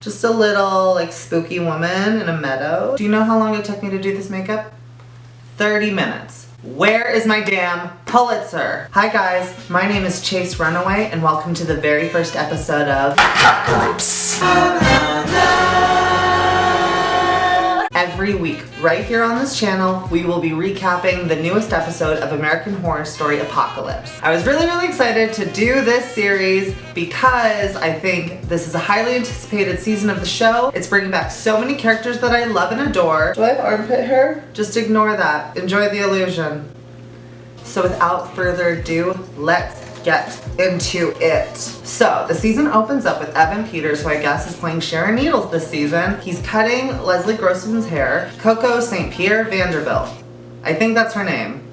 Just a little like spooky woman in a meadow. Do you know how long it took me to do this makeup? 30 minutes. Where is my damn Pulitzer? Hi guys, my name is Chase Runaway and welcome to the very first episode of ACOCKOLYPSE. Every week, right here on this channel, we will be recapping the newest episode of American Horror Story Apocalypse. I was really excited to do this series because I think this is a highly anticipated season of the show. It's bringing back so many characters that I love and adore. Do I have armpit hair? Just ignore that. Enjoy the illusion. So without further ado, let's get into it. So the season opens up with Evan Peters, who I guess is playing Sharon Needles this season. He's cutting Leslie Grossman's hair. Coco St. Pierre Vanderbilt. I think that's her name.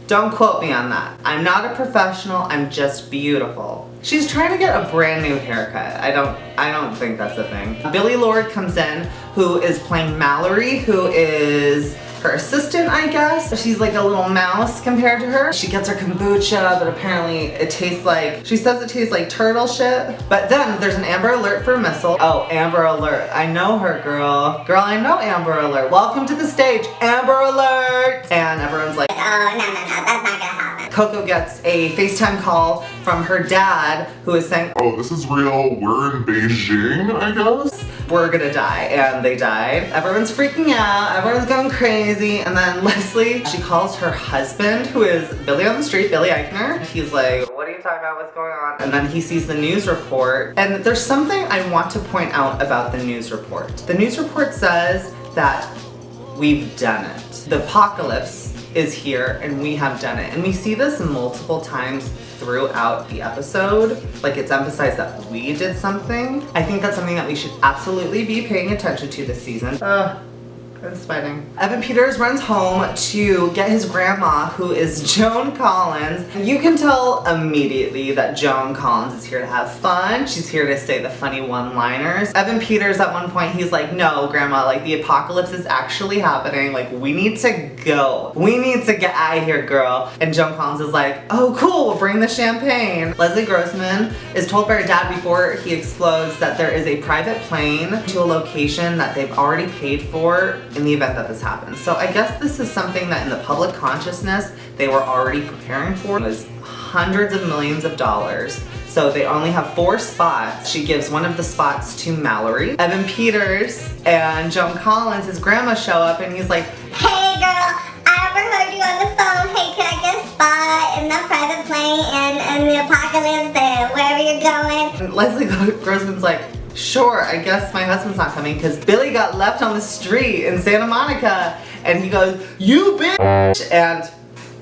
Don't quote me on that. I'm not a professional, I'm just beautiful. She's trying to get a brand new haircut. I don't think that's a thing. Billie Lourd comes in, who is playing Mallory, who is her assistant, I guess. She's like a little mouse compared to her. She gets her kombucha, but apparently it tastes like, she says it tastes like turtle shit. But then there's an Amber Alert for a missile. Oh, Amber Alert. I know her, girl. Girl, I know Amber Alert. Welcome to the stage, Amber Alert. And everyone's like, oh, no, that's not gonna happen. Coco gets a FaceTime call from her dad, who is saying, oh, this is real, we're in Beijing, I guess? We're gonna die, and they died. Everyone's freaking out, everyone's going crazy, and then Leslie, she calls her husband, who is Billy on the Street, Billy Eichner. He's like, what are you talking about, what's going on? And then he sees the news report, and there's something I want to point out about the news report. The news report says that we've done it. The apocalypse is here, and we have done it. And we see this multiple times throughout the episode. Like, it's emphasized that we did something. I think that's something that we should absolutely be paying attention to this season. It's fighting. Evan Peters runs home to get his grandma, who is Joan Collins. You can tell immediately that Joan Collins is here to have fun. She's here to say the funny one-liners. Evan Peters, at one point, he's like, no, grandma, like, the apocalypse is actually happening. Like, we need to go. We need to get out of here, girl. And Joan Collins is like, oh, cool, we'll bring the champagne. Leslie Grossman is told by her dad before he explodes that there is a private plane to a location that they've already paid for in the event that this happens. So I guess this is something that in the public consciousness they were already preparing for. It was hundreds of millions of dollars. So they only have 4 spots. She gives one of the spots to Mallory. Evan Peters and Joan Collins, his grandma, show up and he's like, hey girl, I overheard you on the phone. Hey, can I get a spot in the private plane and the apocalypse and wherever you're going? and Leslie Grossman's like, sure, I guess my husband's not coming because Billy got left on the street in Santa Monica. And he goes, you bitch! And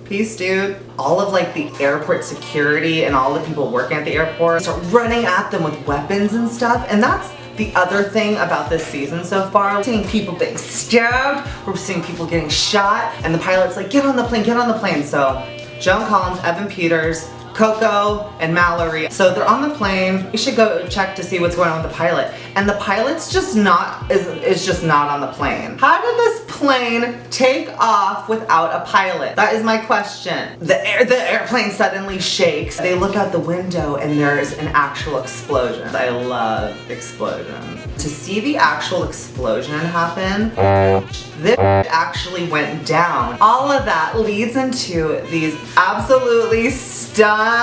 peace, dude. All of like the airport security and all the people working at the airport start running at them with weapons and stuff. And that's the other thing about this season so far. We're seeing people being stabbed, we're seeing people getting shot, and the pilot's like, get on the plane, get on the plane. So Joan Collins, Evan Peters, Coco, and Mallory. So they're on the plane. We should go check to see what's going on with the pilot. And the pilot's just not, is just not on the plane. How did this plane take off without a pilot? That is my question. The airplane suddenly shakes. They look out the window and there's an actual explosion. I love explosions. To see the actual explosion happen, this actually went down. All of that leads into these absolutely stunning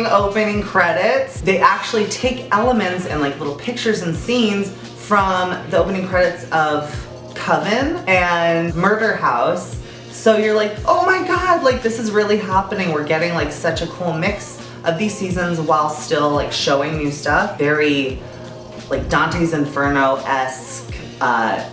opening credits. They actually take elements and like little pictures and scenes from the opening credits of Coven and Murder House. So you're like, oh my god, like this is really happening. We're getting like such a cool mix of these seasons while still like showing new stuff. Very like Dante's Inferno-esque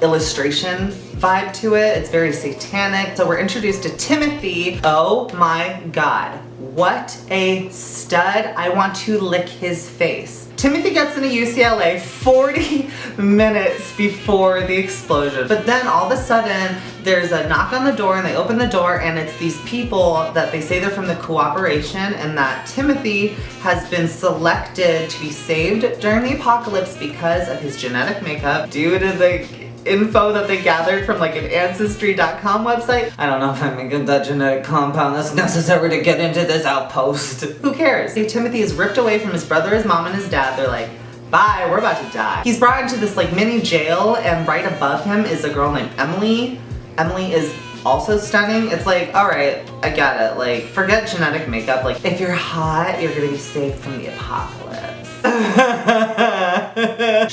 illustration vibe to it. It's very satanic. So we're introduced to Timothy. Oh my god, what a stud. I want to lick his face. Timothy gets into UCLA 40 minutes before the explosion. But then all of a sudden, there's a knock on the door and they open the door and it's these people that they say they're from the cooperation and that Timothy has been selected to be saved during the apocalypse because of his genetic makeup due to the info that they gathered from like an Ancestry.com website. I don't know if I'm gonna get that genetic compound that's necessary to get into this outpost. Who cares? Timothy is ripped away from his brother, his mom, and his dad. They're like, bye, we're about to die. He's brought into this like mini jail, and right above him is a girl named Emily. Emily is also stunning. It's like, all right, I get it. Like, forget genetic makeup. Like, if you're hot, you're gonna be safe from the apocalypse.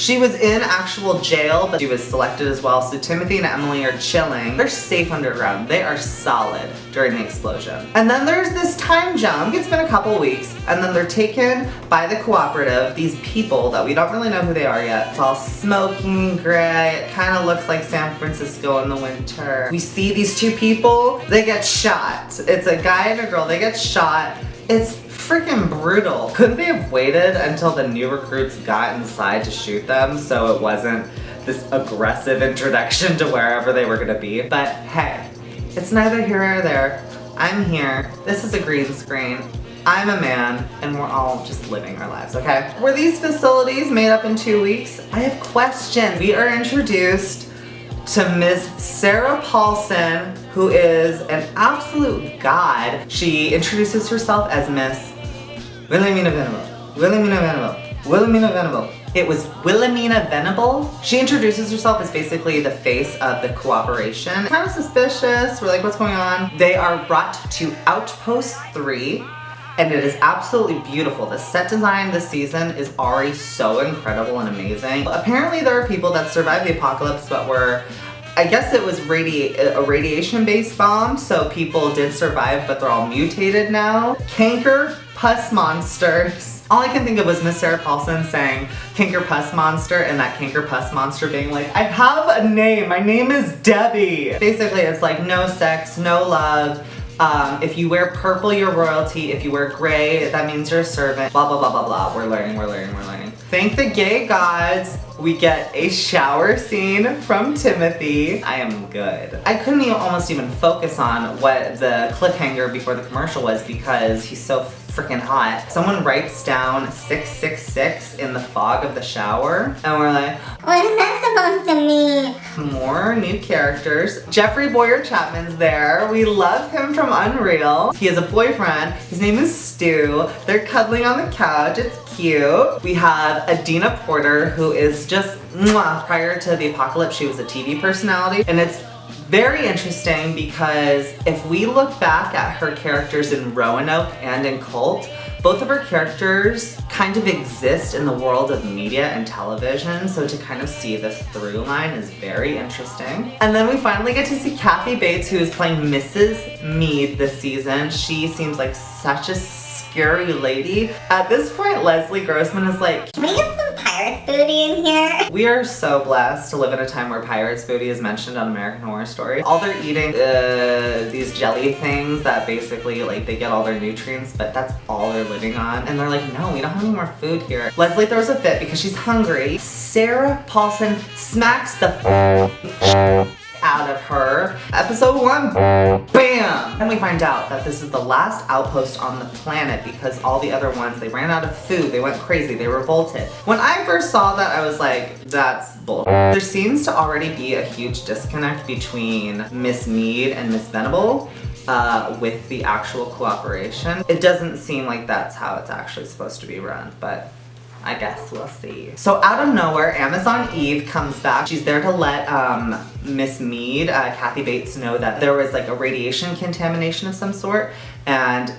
She was in actual jail, but she was selected as well. So Timothy and Emily are chilling. They're safe underground. They are solid during the explosion. And then there's this time jump. It's been a couple weeks, and then they're taken by the cooperative, these people that we don't really know who they are yet. It's all smoky and gray. It kind of looks like San Francisco in the winter. We see these two people. They get shot. It's a guy and a girl. They get shot. It's freaking brutal. Couldn't they have waited until the new recruits got inside to shoot them so it wasn't this aggressive introduction to wherever they were gonna be? But hey, it's neither here nor there. I'm here. This is a green screen. I'm a man, and we're all just living our lives, okay? Were these facilities made up in 2 weeks? I have questions. We are introduced to Ms. Sarah Paulson, who is an absolute god. She introduces herself as Miss Wilhelmina Venable. Wilhelmina Venable. Wilhelmina Venable. It was Wilhelmina Venable. She introduces herself as basically the face of the cooperation. Kind of suspicious. We're like, what's going on? They are brought to Outpost 3. And it is absolutely beautiful. The set design this season is already so incredible and amazing. Apparently there are people that survived the apocalypse but were, I guess it was a radiation-based bomb, so people did survive but they're all mutated now. Canker pus monsters. All I can think of was Miss Sarah Paulson saying canker pus monster and that canker pus monster being like, I have a name, my name is Debbie. Basically it's like no sex, no love. If you wear purple, you're royalty. If you wear gray, that means you're a servant. Blah, blah, blah, blah, blah. We're learning, we're learning, we're learning. Thank the gay gods. We get a shower scene from Timothy. I am good. I couldn't almost even focus on what the cliffhanger before the commercial was because he's so freaking hot. Someone writes down 666 in the fog of the shower, and we're like, What is that supposed to mean? more new characters. Jeffrey Boyer Chapman's there. We love him from Unreal. He has a boyfriend. His name is Stu. They're cuddling on the couch. It's cute. We have Adina Porter, who is just mwah. Prior to the apocalypse, she was a TV personality, and it's very interesting because if we look back at her characters in Roanoke and in Cult, both of her characters kind of exist in the world of media and television, so to kind of see this through line is very interesting. And then we finally get to see Kathy Bates, who is playing Mrs. Mead this season. She seems like such a scary lady. At this point, Leslie Grossman is like, Can we get some Pirates booty in here? we are so blessed to live in a time where Pirates booty is mentioned on American Horror Story. All they're eating these jelly things that basically like they get all their nutrients, but that's all they're living on. And they're like, no, we don't have any more food here. Leslie throws a fit because she's hungry. Sarah Paulson smacks the out of her. Episode 1, bam! And we find out that this is the last outpost on the planet because all the other ones, they ran out of food, they went crazy, they revolted. When I first saw that, I was like, that's bull. There seems to already be a huge disconnect between Miss Mead and Miss Venable with the actual cooperation. It doesn't seem like that's how it's actually supposed to be run, but I guess we'll see. So out of nowhere, Amazon Eve comes back. She's there to let Miss Mead, Kathy Bates, know that there was like a radiation contamination of some sort, and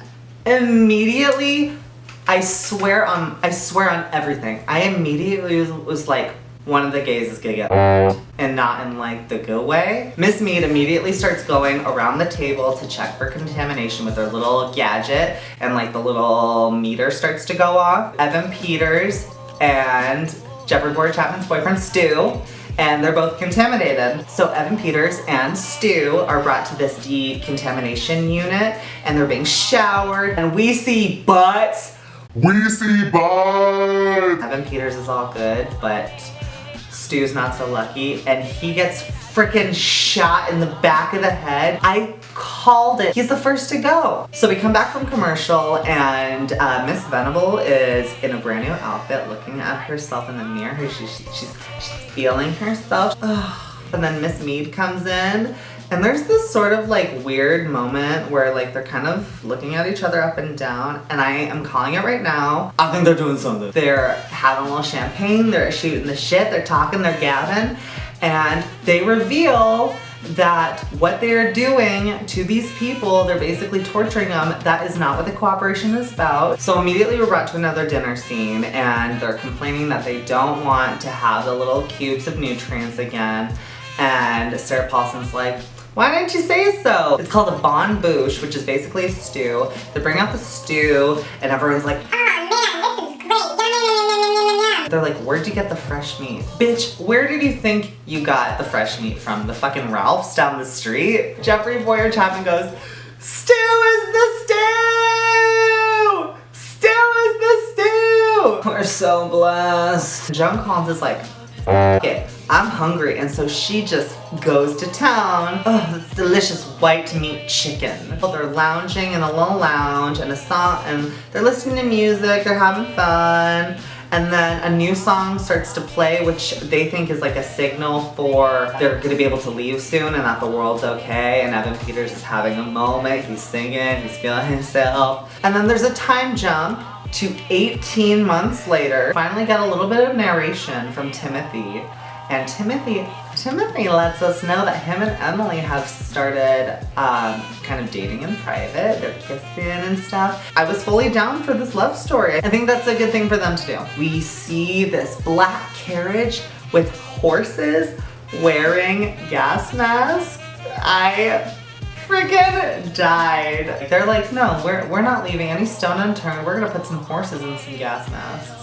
immediately, I swear on everything, I immediately was like, one of the gays is gonna get and not in like the good way. Miss Mead immediately starts going around the table to check for contamination with her little gadget, and like the little meter starts to go off. Evan Peters and Jeffrey Boyer Chapman's boyfriend Stu, and they're both contaminated. So Evan Peters and Stu are brought to this decontamination unit, and they're being showered, and we see butts. We see butts! Evan Peters is all good, but Stu's not so lucky, and he gets freaking shot in the back of the head. I called it. He's the first to go. So we come back from commercial, and Miss Venable is in a brand new outfit looking at herself in the mirror. She's feeling herself. And then Miss Mead comes in, And there's this sort of like weird moment where like they're kind of looking at each other up and down, and I am calling it right now. I think they're doing something. They're having a little champagne, they're shooting the shit, they're talking, they're gabbing, and they reveal that what they're doing to these people, they're basically torturing them. That is not what the cooperation is about. So immediately we're brought to another dinner scene, and they're complaining that they don't want to have the little cubes of nutrients again. And Sarah Paulson's like, why didn't you say so? It's called a Bondbouche, which is basically a stew. They bring out the stew, and everyone's like, oh man, this is great. Yum, yum, yum, yum, yum, yum, yum. they're like, where'd you get the fresh meat? Bitch, where did you think you got the fresh meat from? The fucking Ralph's down the street? Jeffrey Boyer Chapman goes, stew is the stew! Stew is the stew! We're so blessed. Joan Collins is like, F it, I'm hungry, and so she just goes to town. Oh, this delicious white meat chicken. Well, they're lounging in a little lounge and a song, and they're listening to music, they're having fun. And then a new song starts to play, which they think is like a signal for they're gonna be able to leave soon and that the world's okay. And Evan Peters is having a moment, he's singing, he's feeling himself. And then there's a time jump to 18 months later. Finally got a little bit of narration from Timothy. And Timothy lets us know that him and Emily have started kind of dating in private. They're kissing and stuff. I was fully down for this love story. I think that's a good thing for them to do. We see this black carriage with horses wearing gas masks. I freaking died. They're like, no, we're not leaving any stone unturned. We're gonna put some horses in some gas masks.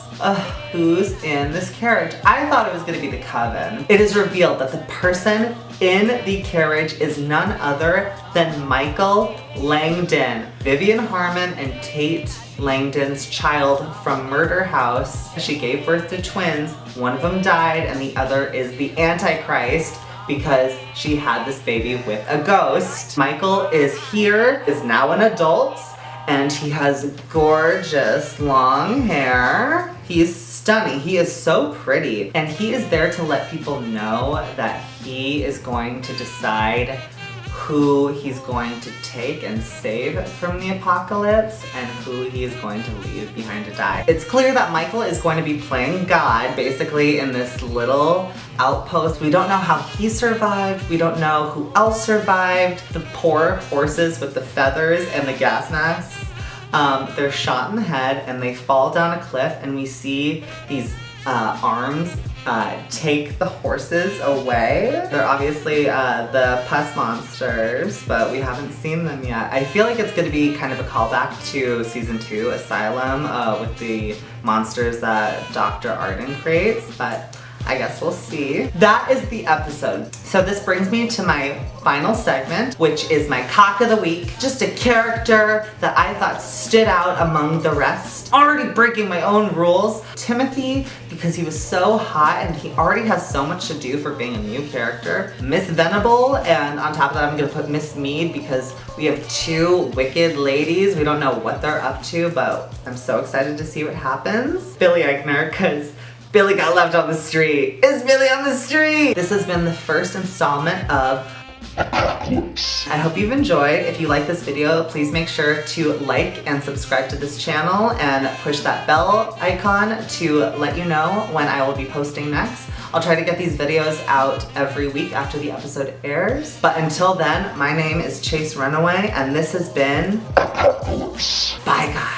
Who's in this carriage? I thought it was gonna be the coven. It is revealed that the person in the carriage is none other than Michael Langdon, Vivian Harmon and Tate Langdon's child from Murder House. She gave birth to twins. One of them died and the other is the Antichrist, because she had this baby with a ghost. Michael is here, is now an adult, and he has gorgeous long hair. He's stunning, he is so pretty. And he is there to let people know that he is going to decide who he's going to take and save from the apocalypse and who he is going to leave behind to die. It's clear that Michael is going to be playing God basically in this little outpost. We don't know how he survived. We don't know who else survived. The poor horses with the feathers and the gas masks, they're shot in the head and they fall down a cliff, and we see these arms take the horses away. They're obviously the pus monsters, but we haven't seen them yet. I feel like it's gonna be kind of a callback to season 2, Asylum, with the monsters that Dr. Arden creates, but I guess we'll see. That is the episode. So this brings me to my final segment, which is my cock of the week. Just a character that I thought stood out among the rest. Already breaking my own rules. Timothy, because he was so hot and he already has so much to do for being a new character. Miss Venable, and on top of that I'm gonna put Miss Mead because we have 2 wicked ladies. We don't know what they're up to, but I'm so excited to see what happens. Billy Eichner, because Billy got left on the street. Is Billy on the street? This has been the first installment of ACOCKOLYPSE. I hope you've enjoyed. If you like this video, please make sure to like and subscribe to this channel and push that bell icon to let you know when I will be posting next. I'll try to get these videos out every week after the episode airs. But until then, my name is Chase Runaway and this has been ACOCKOLYPSE. Bye guys.